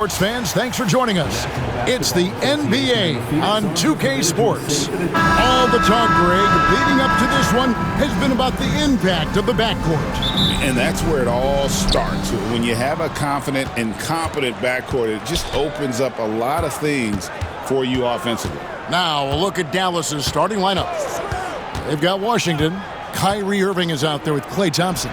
Sports fans, thanks for joining us. It's the NBA on 2K Sports. All the talk, Greg, leading up to this one has been about the impact of the backcourt. And that's where it all starts. When you have a confident and competent backcourt, it just opens up a lot of things for you offensively. Now, a look at Dallas's starting lineup. They've got Washington. Kyrie Irving is out there with Klay Thompson.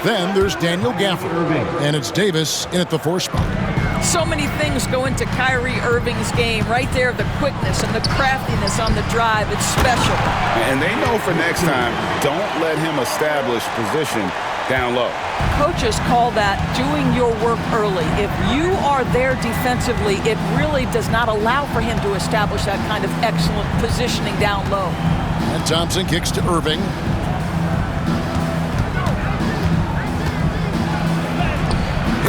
Then there's Daniel Gafford, and it's Davis in at the 4 spot. So many things go into Kyrie Irving's game. Right there, the quickness and the craftiness on the drive. It's special. And they know for next time, don't let him establish position down low. Coaches call that doing your work early. If you are there defensively, it really does not allow for him to establish that kind of excellent positioning down low. And Thompson kicks to Irving.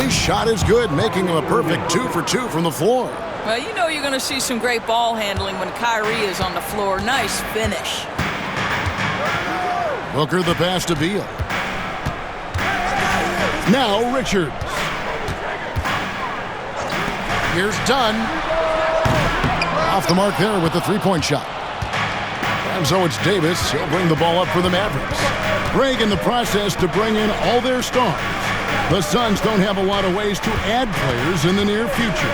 His shot is good, making him a perfect 2 for 2 from the floor. Well, you know you're going to see some great ball handling when Kyrie is on the floor. Nice finish. Booker the pass to Beal. Now Richards. Here's Dunn. Off the mark there with the 3-point shot. And so it's Davis. He'll bring the ball up for the Mavericks. Greg in the process to bring in all their stars. The Suns don't have a lot of ways to add players in the near future.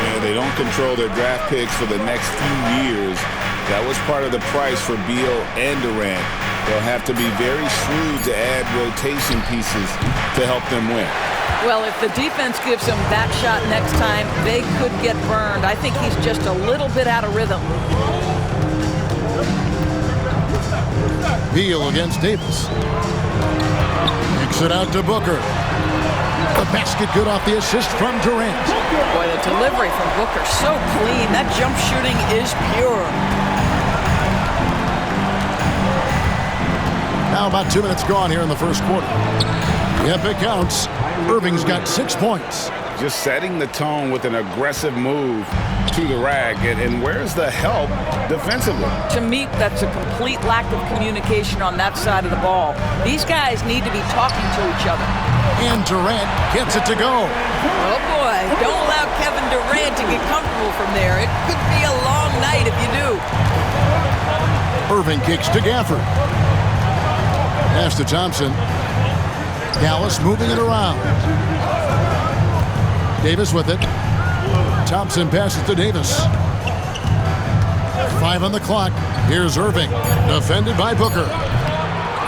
Yeah, they don't control their draft picks for the next few years. That was part of the price for Beal and Durant. They'll have to be very shrewd to add rotation pieces to help them win. Well, if the defense gives him that shot next time, they could get burned. I think he's just a little bit out of rhythm. Beal against Davis. Kicks it out to Booker. The basket good off the assist from Durant. Boy, the delivery from Booker, so clean. That jump shooting is pure. Now about 2 minutes gone here in the first quarter. Yep, it counts. Irving's got 6 points. Just setting the tone with an aggressive move to the rack. And where's the help defensively? To me, that's a complete lack of communication on that side of the ball. These guys need to be talking to each other. And Durant gets it to go. Oh, boy. Don't allow Kevin Durant to get comfortable from there. It could be a long night if you do. Irving kicks to Gafford. Pass to Thompson. Dallas moving it around. Davis with it. Thompson passes to Davis. 5 on the clock. Here's Irving. Defended by Booker.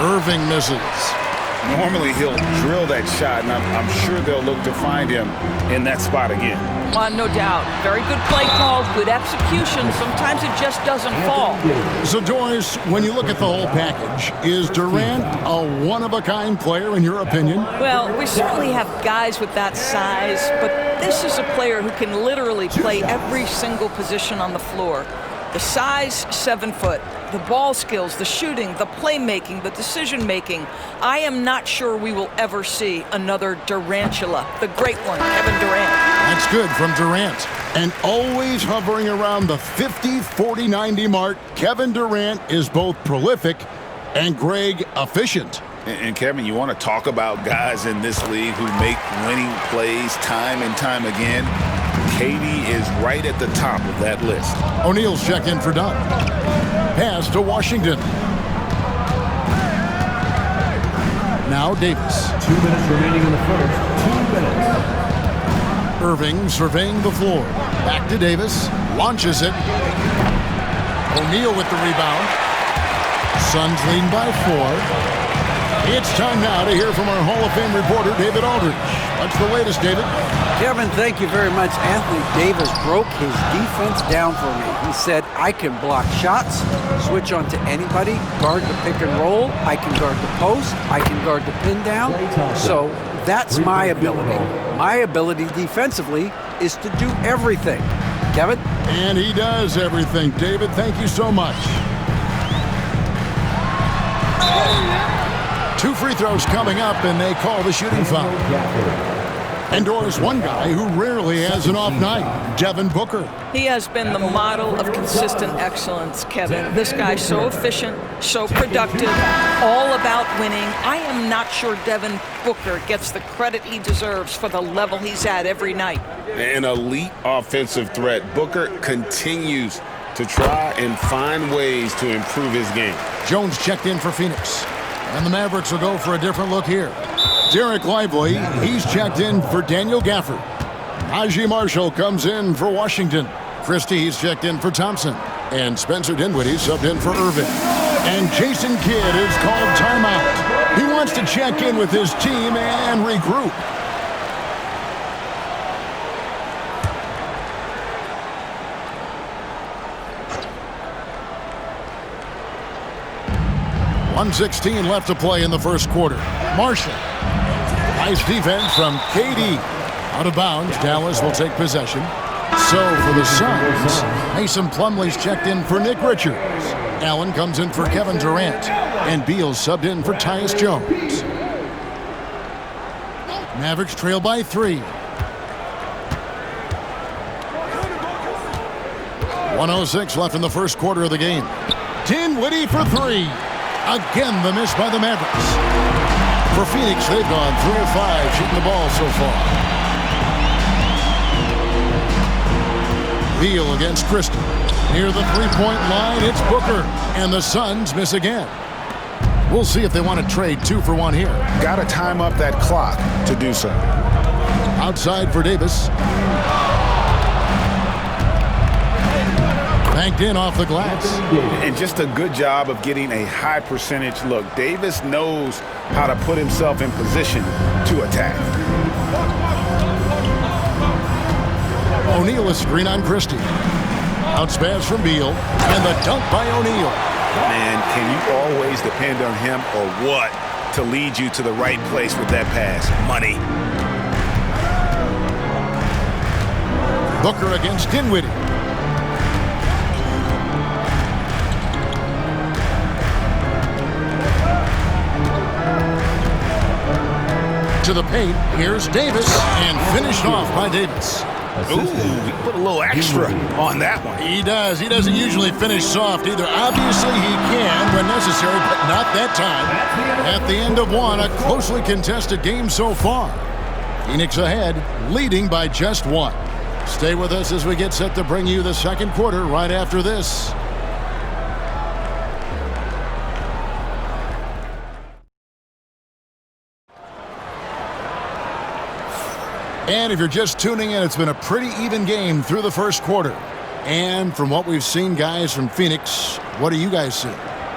Irving misses. Normally he'll drill that shot, and I'm sure they'll look to find him in that spot again. No doubt. Very good play call, good execution. Sometimes it just doesn't fall. So, Doris, when you look at the whole package, is Durant a one-of-a-kind player in your opinion? Well, we certainly have guys with that size, but this is a player who can literally play every single position on the floor. The size, 7 foot. The ball skills, the shooting, the playmaking, the decision-making. I am not sure we will ever see another Durantula, the great one, Kevin Durant. That's good from Durant. And always hovering around the 50, 40, 90 mark, Kevin Durant is both prolific and, Greg, efficient. And Kevin, you want to talk about guys in this league who make winning plays time and time again? KD is right at the top of that list. O'Neal's check in for Dunn. Pass to Washington. Now Davis. 2 minutes remaining in the first. 2 minutes. Irving surveying the floor. Back to Davis. Launches it. O'Neal with the rebound. Suns lead by 4. It's time now to hear from our Hall of Fame reporter, David Aldridge. What's the latest, David? Kevin, thank you very much. Anthony Davis broke his defense down for me. He said, I can block shots, switch on to anybody, guard the pick and roll, I can guard the post, I can guard the pin down. So that's my ability. My ability defensively is to do everything. Kevin? And he does everything. David, thank you so much. 2 free throws coming up, and they call the shooting foul. Endorse one guy who rarely has an off night, Devin Booker. He has been the model of consistent excellence, Kevin. This guy's so efficient, so productive, all about winning. I am not sure Devin Booker gets the credit he deserves for the level he's at every night. An elite offensive threat. Booker continues to try and find ways to improve his game. Jones checked in for Phoenix. And the Mavericks will go for a different look here. Derek Lively, he's checked in for Daniel Gafford. Najee Marshall comes in for Washington. Christie, he's checked in for Thompson. And Spencer Dinwiddie subbed in for Irving. And Jason Kidd is called timeout. He wants to check in with his team and regroup. .116 left to play in the first quarter. Marshall. Nice defense from KD. Out of bounds. Dallas will take possession. So for the Suns, Mason Plumlee's checked in for Nick Richards. Allen comes in for Kevin Durant. And Beal subbed in for Tyus Jones. Mavericks trail by 3. 1:06 left in the first quarter of the game. Dinwiddie for 3. Again, the miss by the Mavericks. For Phoenix, they've gone 3 of 5 shooting the ball so far. Beal against Christie. Near the three-point line, it's Booker. And the Suns miss again. We'll see if they want to trade 2 for 1 here. Got to time up that clock to do so. Outside for Davis. Banked in off the glass. And just a good job of getting a high percentage look. Davis knows how to put himself in position to attack. O'Neal is screen on Christie. Bounce pass from Beal. And the dunk by O'Neal. Man, can you always depend on him or what to lead you to the right place with that pass? Money. Booker against Dinwiddie. To the paint, here's Davis, and finished off by Davis. Ooh, he put a little extra on that one. He does. He doesn't usually finish soft either. Obviously, he can when necessary, but not that time. At the end of one, a closely contested game so far. Phoenix ahead, leading by just 1. Stay with us as we get set to bring you the second quarter right after this. And if you're just tuning in, it's been a pretty even game through the first quarter. And from what we've seen, guys, from Phoenix, what do you guys see?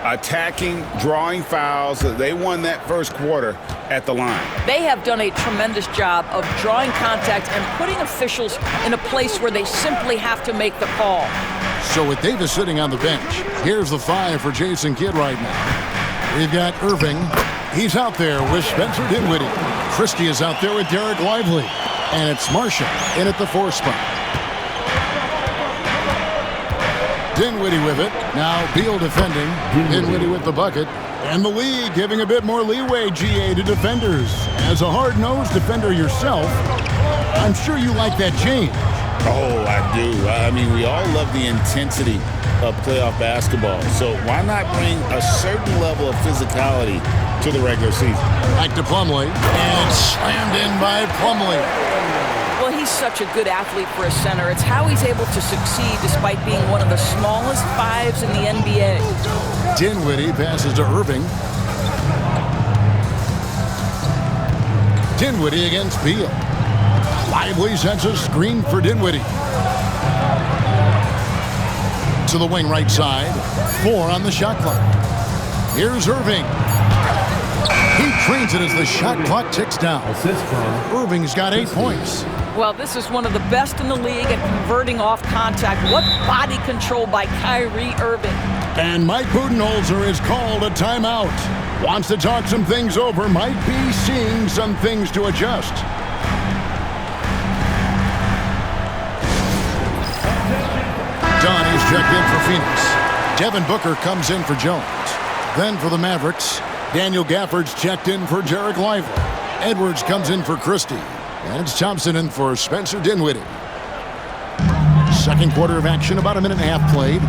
Attacking, drawing fouls. They won that first quarter at the line. They have done a tremendous job of drawing contact and putting officials in a place where they simply have to make the call. So with Davis sitting on the bench, here's the 5 for Jason Kidd right now. We've got Irving. He's out there with Spencer Dinwiddie. Christie is out there with Derek Lively. And it's Marshall in at the 4 spot. Dinwiddie with it. Now Beal defending. Dinwiddie with the bucket. And the league giving a bit more leeway, GA, to defenders. As a hard-nosed defender yourself, I'm sure you like that change. Oh, I do. I mean, we all love the intensity of playoff basketball. So why not bring a certain level of physicality to the regular season? Back to Plumlee. And slammed in by Plumlee. Well, he's such a good athlete for a center. It's how he's able to succeed despite being one of the smallest 5s in the NBA. Dinwiddie passes to Irving. Dinwiddie against Beal. Lively sets a screen for Dinwiddie. To the wing right side. 4 on the shot clock. Here's Irving. He trains it as the shot clock ticks down. Irving's got 8 points. Well, this is one of the best in the league at converting off contact. What body control by Kyrie Irving. And Mike Budenholzer is called a timeout. Wants to talk some things over. Might be seeing some things to adjust. Dunn is checked in for Phoenix. Devin Booker comes in for Jones. Then for the Mavericks, Daniel Gafford's checked in for Derek Lively. Edwards comes in for Christie. And it's Thompson in for Spencer Dinwiddie. Second quarter of action, about a minute and a half played.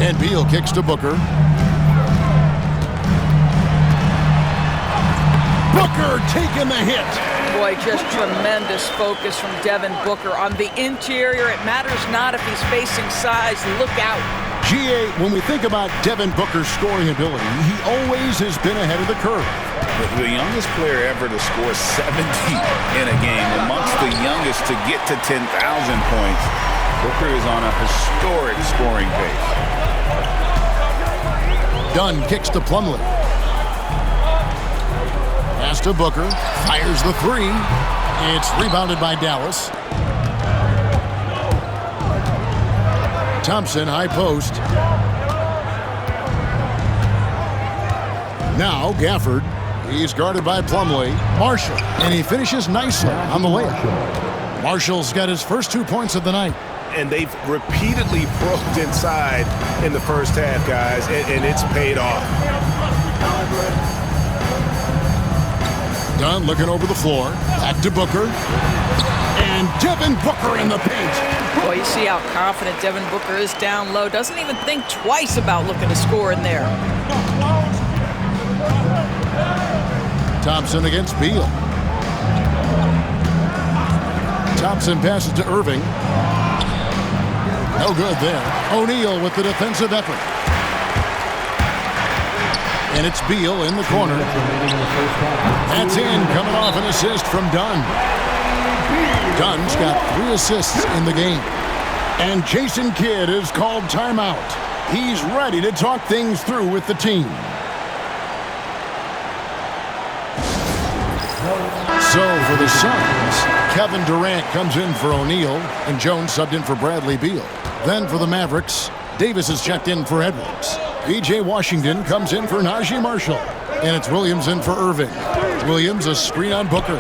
And Beal kicks to Booker. Booker taking the hit. Boy, just tremendous focus from Devin Booker. On the interior, it matters not if he's facing size. Look out. GA, when we think about Devin Booker's scoring ability, he always has been ahead of the curve. The youngest player ever to score 70 in a game, amongst the youngest to get to 10,000 points. Booker is on a historic scoring pace. Dunn kicks to Plumlee. Pass to Booker. Fires the three. It's rebounded by Dallas. Thompson, high post. Now Gafford. He's guarded by Plumlee. Marshall. And he finishes nicely on the layup. Marshall's got his first 2 points of the night. And they've repeatedly probed inside in the first half, guys, and it's paid off. Dunn looking over the floor. Back to Booker. And Devin Booker in the paint. Boy, you see how confident Devin Booker is down low. Doesn't even think twice about looking to score in there. Thompson against Beal. Thompson passes to Irving. No good there. O'Neal with the defensive effort. And it's Beal in the corner. That's in, coming off an assist from Dunn. Dunn's got 3 assists in the game. And Jason Kidd is called timeout. He's ready to talk things through with the team. So for the Suns, Kevin Durant comes in for O'Neal, and Jones subbed in for Bradley Beal. Then for the Mavericks, Davis is checked in for Edwards. P.J. Washington comes in for Najee Marshall, and it's Williams in for Irving. Williams a screen on Booker.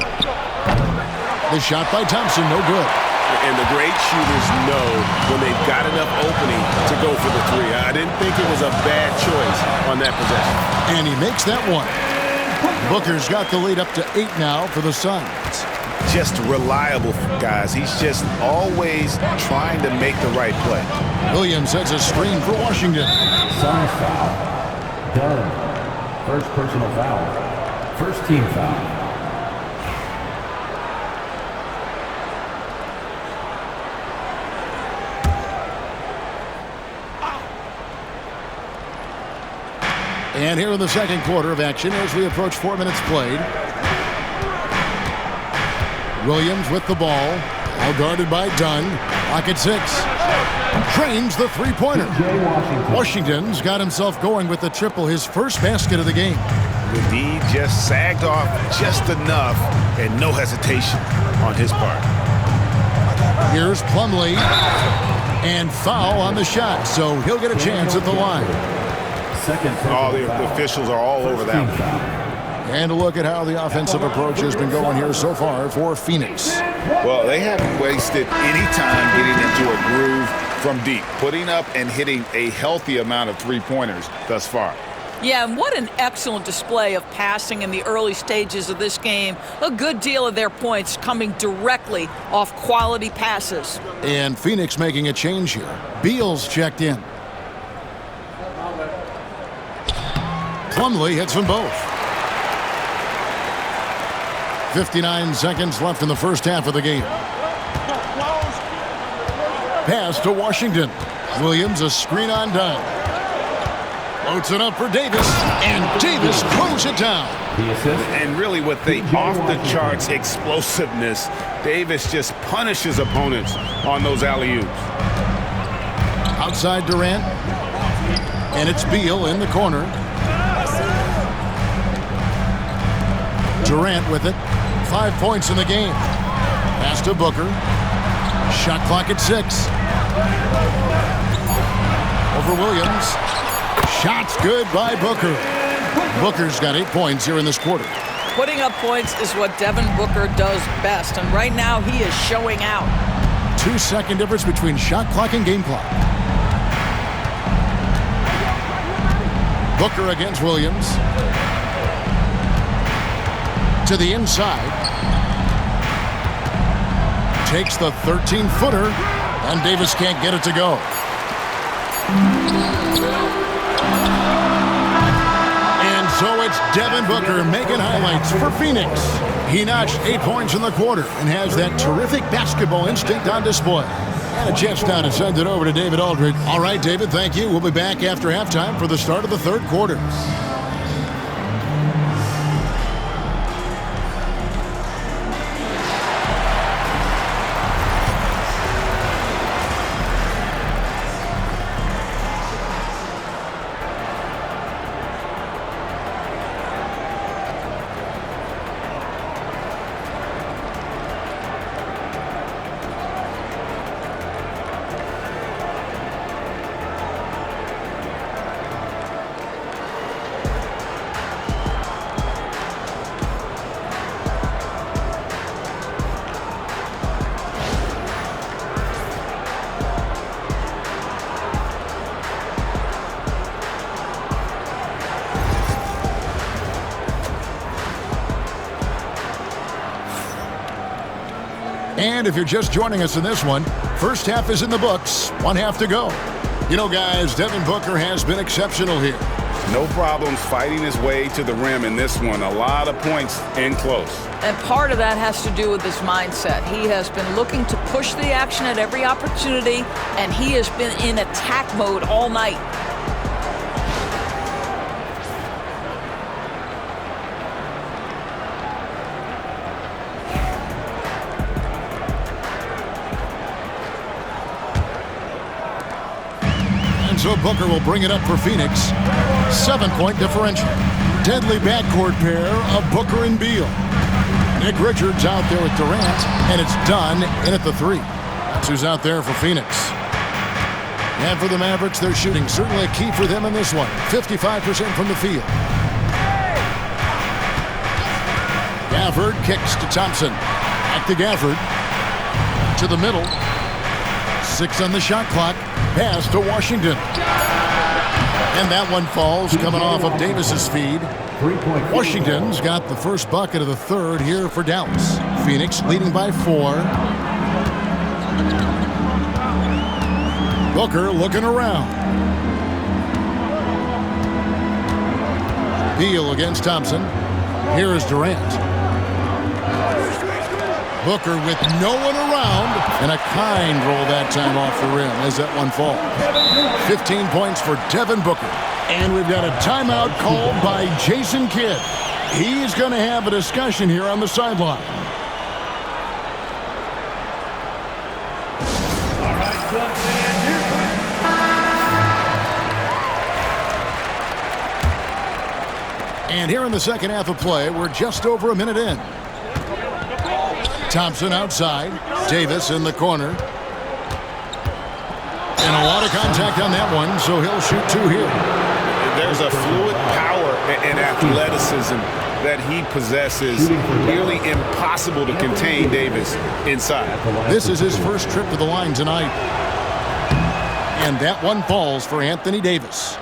The shot by Thompson, no good. And the great shooters know when they've got enough opening to go for the three. I didn't think it was a bad choice on that possession. And he makes that one. Booker's got the lead up to 8 now for the Suns. Just reliable, guys. He's just always trying to make the right play. Williams sets a screen for Washington. Suns foul. Dunn. First personal foul. First team foul. And here in the second quarter of action as we approach 4 minutes played. Williams with the ball. Now guarded by Dunn. Clock at 6. Drains the three-pointer. Washington's got himself going with the triple, his first basket of the game. Indeed, just sagged off just enough and no hesitation on his part. Here's Plumlee. And foul on the shot, so he'll get a chance at the line. All the officials are all over that one. And a look at how the offensive approach has been going here so far for Phoenix. Well, they haven't wasted any time getting into a groove from deep, putting up and hitting a healthy amount of three-pointers thus far. Yeah, and what an excellent display of passing in the early stages of this game. A good deal of their points coming directly off quality passes. And Phoenix making a change here. Beal's checked in. Plumlee hits them both. 59 seconds left in the first half of the game. Pass to Washington. Williams a screen on Dunn. Floats it up for Davis, and Davis throws it down. And really with the off-the-charts explosiveness, Davis just punishes opponents on those alley-oops. Outside Durant, and it's Beal in the corner. Durant with it. 5 points in the game. Pass to Booker. Shot clock at 6. Over Williams. Shots good by Booker. Booker's got 8 points here in this quarter. Putting up points is what Devin Booker does best, and right now he is showing out. 2-second difference between shot clock and game clock. Booker against Williams. To the inside. takes the 13-footer, and Davis can't get it to go. And so it's Devin Booker making highlights for Phoenix. He notched 8 points in the quarter and has that terrific basketball instinct on display. And a chance now to send it over to David Aldridge. All right, David, thank you. We'll be back after halftime for the start of the third quarter. And if you're just joining us in this one, first half is in the books, one half to go. You know, guys, Devin Booker has been exceptional here. No problems fighting his way to the rim in this one. A lot of points in close. And part of that has to do with his mindset. He has been looking to push the action at every opportunity, and he has been in attack mode all night. So Booker will bring it up for Phoenix. 7-point differential. Deadly backcourt pair of Booker and Beal. Nick Richards out there with Durant, and it's done in at the 3. That's who's out there for Phoenix. And for the Mavericks, their shooting certainly a key for them in this one. 55% from the field. Gafford kicks to Thompson. Back to Gafford. To the middle. 6 on the shot clock. Pass to Washington. And that one falls coming off of Davis's feed. Washington's got the first bucket of the third here for Dallas. Phoenix leading by 4. Booker looking around. Beal against Thompson. Here is Durant. Booker with no one around, and a kind roll that time off the rim as that one falls. 15 points for Devin Booker. And we've got a timeout called by Jason Kidd. He's going to have a discussion here on the sideline. And here in the second half of play, we're just over a minute in. Thompson outside. Davis in the corner. And a lot of contact on that one, so he'll shoot 2 here. There's a fluid power and athleticism that he possesses. Nearly impossible to contain Davis inside. This is his first trip to the line tonight. And that one falls for Anthony Davis.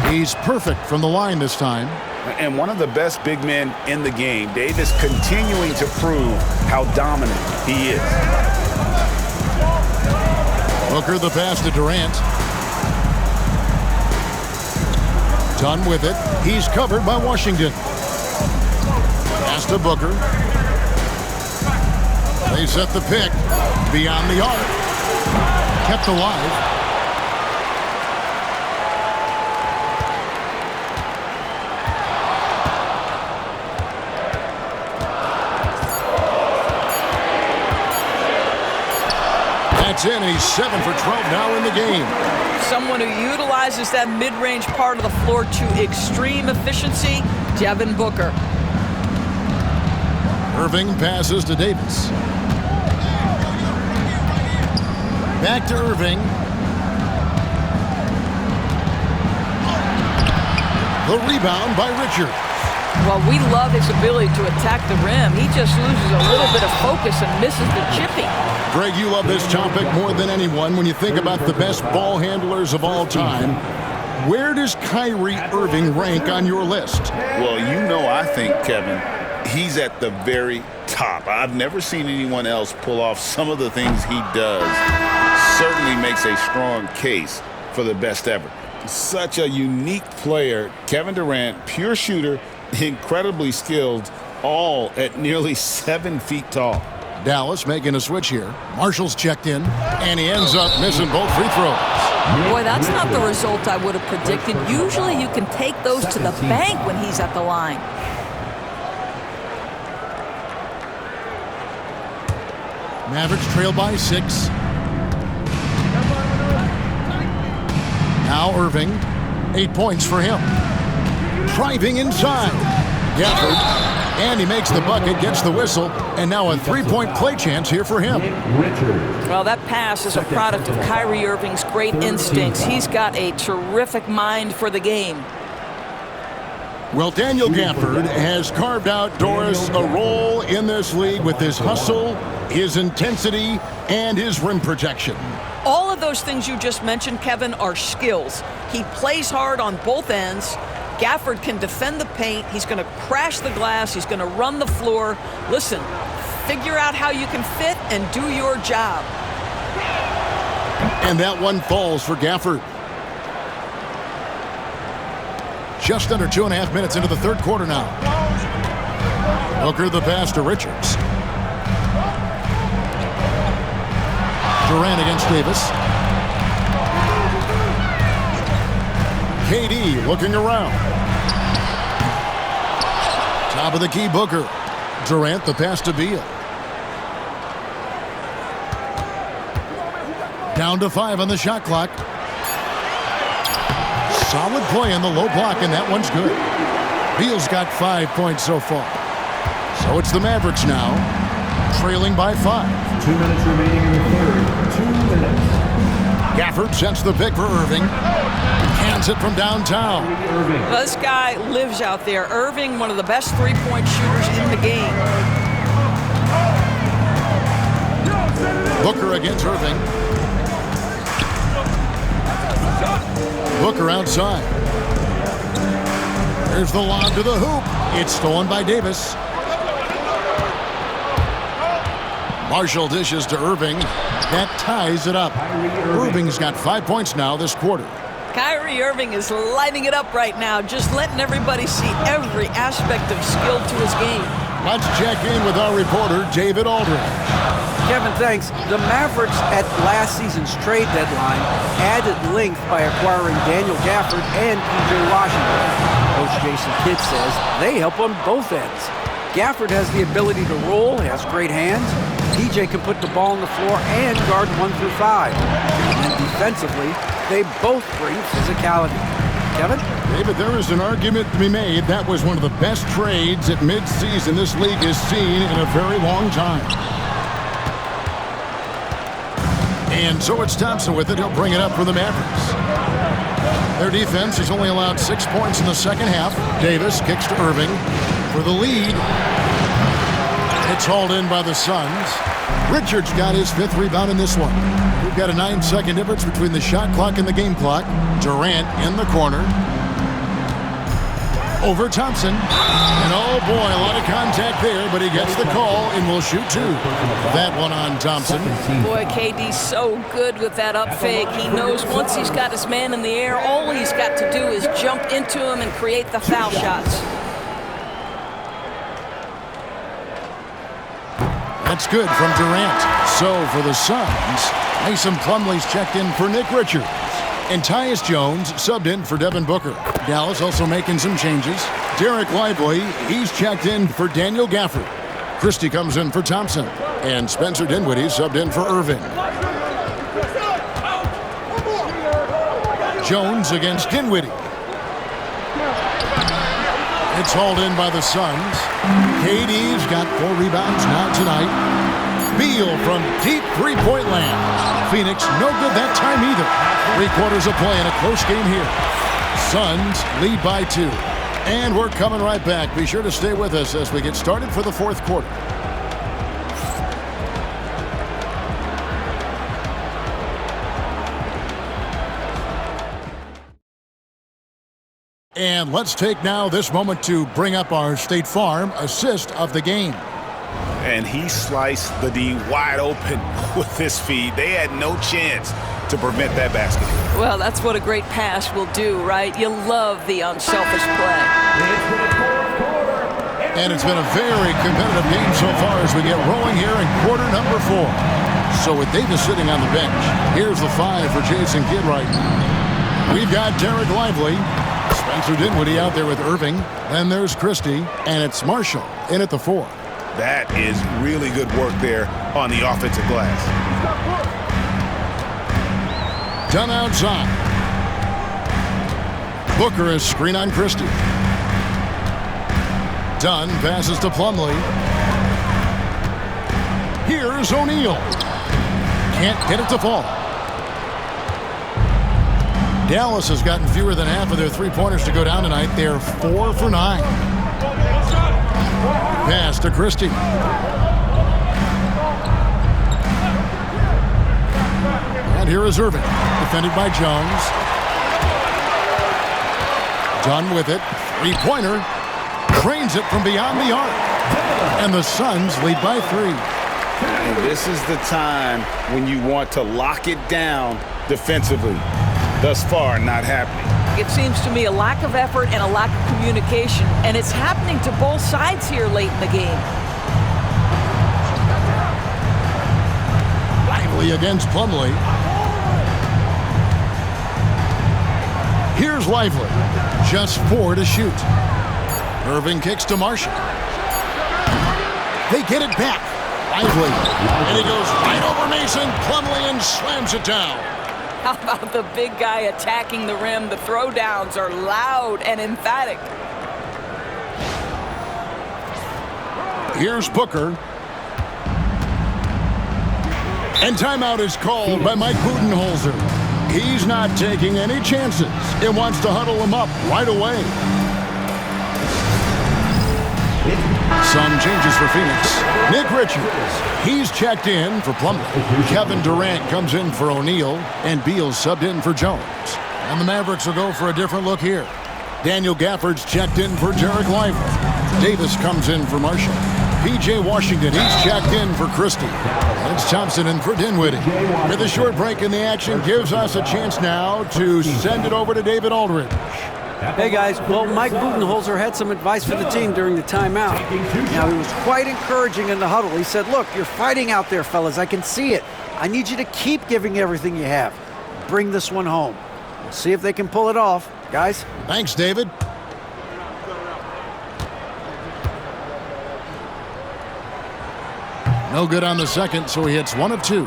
He's perfect from the line this time. And one of the best big men in the game. Davis continuing to prove how dominant he is. Booker the pass to Durant. Done with it. He's covered by Washington. Pass to Booker. They set the pick. Beyond the arc. Kept alive. In, and he's 7 for 12 now in the game. Someone who utilizes that mid-range part of the floor to extreme efficiency, Devin Booker. Irving passes to Davis. Back to Irving. The rebound by Richard. Well, we love his ability to attack the rim. He just loses a little bit of focus and misses the chipping. Greg, you love this topic more than anyone when you think about the best ball handlers of all time. Where does Kyrie Irving rank on your list? Well, I think, Kevin, he's at the very top. I've never seen anyone else pull off some of the things he does. Certainly makes a strong case for the best ever. Such a unique player. Kevin Durant, pure shooter, incredibly skilled, all at nearly 7 feet tall. Dallas making a switch here. Marshall's checked in, and he ends up missing both free throws. Boy, that's not the result I would have predicted. Usually you can take those to the bank when he's at the line. Mavericks trail by 6. Now Irving, 8 points for him. Driving inside. Gafford. And he makes the bucket, gets the whistle, and now a three-point play chance here for him. Well, that pass is a product of Kyrie Irving's great instincts. He's got a terrific mind for the game. Well, Daniel Gafford has carved out Doris a role in this league with his hustle, his intensity, and his rim protection. All of those things you just mentioned, Kevin, are skills. He plays hard on both ends. Gafford can defend the paint. He's going to crash the glass. He's going to run the floor. Listen, figure out how you can fit and do your job. And that one falls for Gafford. Just under 2.5 minutes into the third quarter now. Booker the pass to Richards. Durant against Davis. KD looking around. Top of the key, Booker. Durant the pass to Beal. Down to 5 on the shot clock. Solid play in the low block, and that one's good. Beal's got 5 points so far. So it's the Mavericks now, trailing by 5. 2 minutes remaining in the third. 2 minutes. Gafford sends the pick for Irving. Hands it from downtown. Well, this guy lives out there. Irving, one of the best three-point shooters in the game. Booker against Irving. Booker outside. There's the lob to the hoop. It's stolen by Davis. Marshall dishes to Irving. That ties it up. Irving's got 5 points now this quarter. Kyrie Irving is lighting it up right now, just letting everybody see every aspect of skill to his game. Let's check in with our reporter, David Aldridge. Kevin, thanks. The Mavericks at last season's trade deadline added length by acquiring Daniel Gafford and P.J. Washington. Coach Jason Kidd says they help on both ends. Gafford has the ability to roll, has great hands. PJ can put the ball on the floor and guard 1 through 5. And defensively, they both bring physicality. Kevin? David, there is an argument to be made. That was one of the best trades at midseason this league has seen in a very long time. And so it's Thompson with it. He'll bring it up for the Mavericks. Their defense has only allowed 6 points in the second half. Davis kicks to Irving for the lead. It's hauled in by the Suns. Richards got his 5th rebound in this one. We've got a 9-second difference between the shot clock and the game clock. Durant in the corner. Over Thompson. And oh boy, a lot of contact there, but he gets the call and will shoot 2. That one on Thompson. Boy, KD's so good with that up fake. He knows once he's got his man in the air, all he's got to do is jump into him and create the foul shots. That's good from Durant. So for the Suns, Mason Plumlee's checked in for Nick Richards. And Tyus Jones subbed in for Devin Booker. Dallas also making some changes. Derek Lively, he's checked in for Daniel Gafford. Christie comes in for Thompson. And Spencer Dinwiddie subbed in for Irving. Jones against Dinwiddie. It's hauled in by the Suns. KD's got 4 rebounds now tonight. Beal from deep three-point land. Phoenix no good that time either. 3 quarters of play in a close game here. Suns lead by 2. And we're coming right back. Be sure to stay with us as we get started for the 4th quarter. And let's take now this moment to bring up our State Farm assist of the game. And he sliced the D wide open with his feet. They had no chance to prevent that basket. Well, that's what a great pass will do, right? You love the unselfish play. And it's been a very competitive game so far as we get rolling here in quarter number 4. So with Davis sitting on the bench, here's the 5 for Jason Kidd right now. We've got Derek Lively, Spencer Dinwiddie out there with Irving. Then there's Christie, and it's Marshall in at the 4. That is really good work there on the offensive glass. Dunn outside. Booker is screen on Christie. Dunn passes to Plumlee. Here's O'Neal. Can't get it to fall. Dallas has gotten fewer than half of their three-pointers to go down tonight. They're 4 for 9. Pass to Christie. And here is Irving, defended by Jones. Dunn with it. Three-pointer. Cranes it from beyond the arc. And the Suns lead by 3. And this is the time when you want to lock it down defensively. Thus far, not happening. It seems to me a lack of effort and a lack of communication, and it's happening to both sides here late in the game. Lively against Plumlee. Here's Lively. Just 4 to shoot. Irving kicks to Marshall. They get it back. Lively. And he goes right over Mason. Plumlee and slams it down. How about the big guy attacking the rim? The throwdowns are loud and emphatic. Here's Booker. And timeout is called by Mike Budenholzer. He's not taking any chances and wants to huddle him up right away. Some changes for Phoenix. Nick Richards, he's checked in for Plumlee. Kevin Durant comes in for O'Neal, and Beal subbed in for Jones. And the Mavericks will go for a different look here. Daniel Gafford's checked in for Derek Lively. Davis comes in for Marshall. P.J. Washington, he's checked in for Christie. And it's Thompson in for Dinwiddie. With a short break in the action, gives us a chance now to send it over to David Aldridge. Hey guys, well, Mike Budenholzer had some advice for the team during the timeout. Now, he was quite encouraging in the huddle. He said, look, you're fighting out there, fellas. I can see it. I need you to keep giving everything you have. Bring this one home. We'll see if they can pull it off. Guys? Thanks, David. No good on the second, so he hits 1 of 2.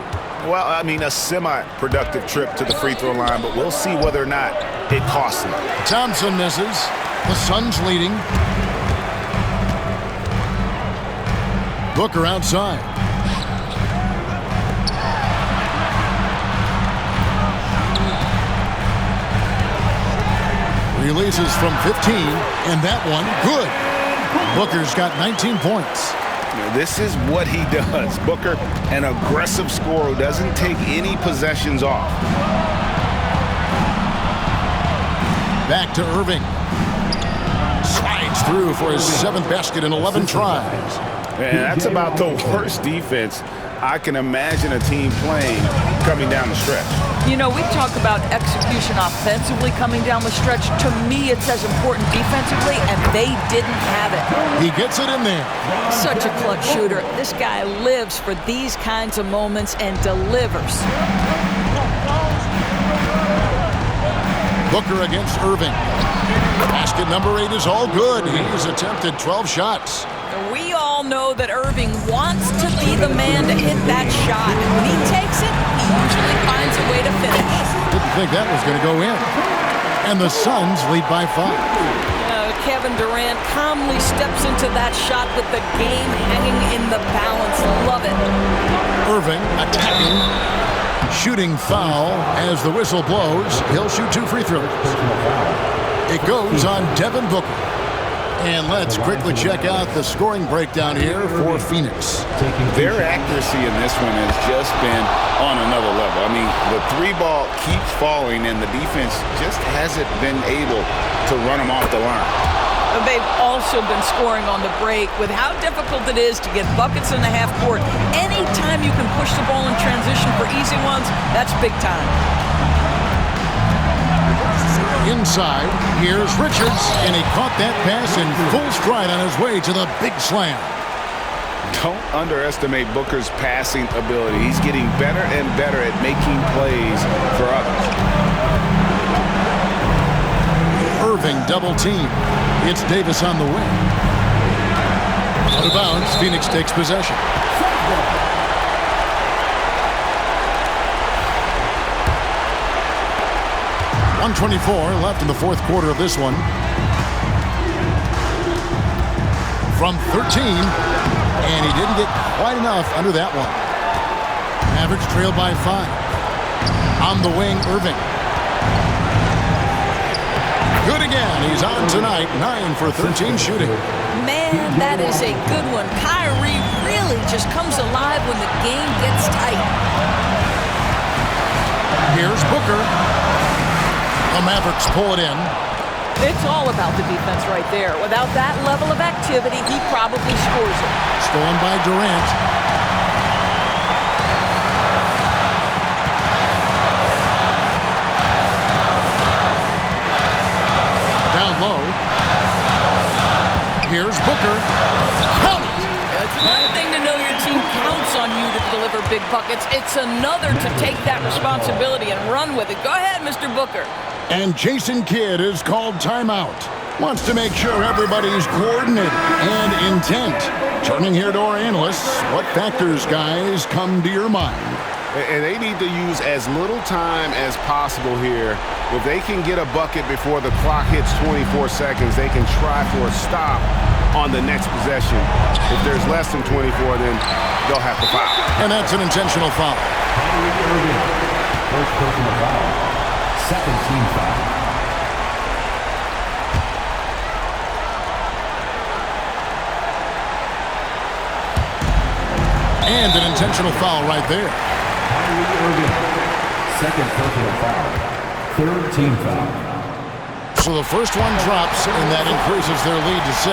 Well, I mean, a semi-productive trip to the free throw line, but we'll see whether or not it costs him. Thompson misses. The Suns leading. Booker outside. Releases from 15, and that one, good. Booker's got 19 points. This is what he does. Booker, an aggressive scorer who doesn't take any possessions off. Back to Irving. Slides through for his 7th basket in 11 tries. Man, that's about the worst defense I can imagine a team playing coming down the stretch. You know, we talk about execution offensively coming down the stretch. To me, it's as important defensively, and they didn't have it. He gets it in there. Such a clutch shooter. This guy lives for these kinds of moments and delivers. Booker against Irving. Basket number 8 is all good. He's attempted 12 shots. We all know that Irving wants to be the man to hit that shot. When he takes it, he usually finds a way to finish. Didn't think that was going to go in. And the Suns lead by 5. Kevin Durant calmly steps into that shot with the game hanging in the balance. Love it. Irving attacking. Shooting foul as the whistle blows. He'll shoot 2 free throws. It goes on Devin Booker. And let's quickly check out the scoring breakdown here for Phoenix. Their accuracy in this one has just been on another level. I mean, the three ball keeps falling, and the defense just hasn't been able to run them off the line. They've also been scoring on the break. With how difficult it is to get buckets in the half court, anytime you can push the ball in transition for easy ones, that's big time. Inside, here's Richards, and he caught that pass in full stride on his way to the big slam. Don't underestimate Booker's passing ability. He's getting better and better at making plays for others. Irving double team. It's Davis on the wing. Out of bounds, Phoenix takes possession. 1:24 left in the fourth quarter of this one. From 13, and he didn't get quite enough under that one. Mavericks trailed by 5. On the wing, Irving. Good again. He's on tonight. 9 for 13 shooting. Man, that is a good one. Kyrie really just comes alive when the game gets tight. Here's Booker. The Mavericks pull it in. It's all about the defense right there. Without that level of activity, he probably scores it. Stolen by Durant. Down low. Here's Booker. Count it! It's one thing to know your team counts on you to deliver big buckets. It's another to take that responsibility and run with it. Go ahead, Mr. Booker. And Jason Kidd is called timeout. Wants to make sure everybody's coordinated and intent. Turning here to our analysts, what factors, guys, come to your mind? And they need to use as little time as possible here. If they can get a bucket before the clock hits 24 seconds, they can try for a stop on the next possession. If there's less than 24, then they'll have to foul. And that's an intentional foul. First personal foul. Second team foul. And an intentional foul right there. Second personal foul. Third team foul. So the first one drops, and that increases their lead to 6.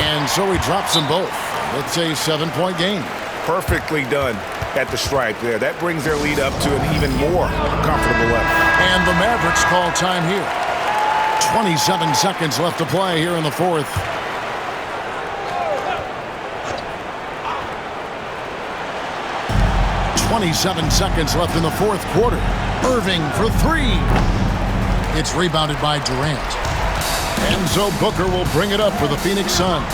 And so he drops them both. It's a 7-point game. Perfectly done at the stripe there. That brings their lead up to an even more comfortable level. And the Mavericks call time here. 27 seconds left to play here in the fourth. .27 seconds left in the fourth quarter. Irving for 3. It's rebounded by Durant. And so Booker will bring it up for the Phoenix Suns.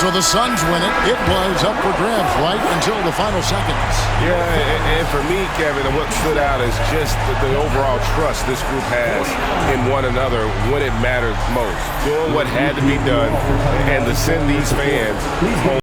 So the Suns win it. It was up for grabs right until the final seconds. Yeah, and for me, Kevin, what stood out is just the overall trust this group has in one another when it mattered most. Doing what had to be done and to send these fans home.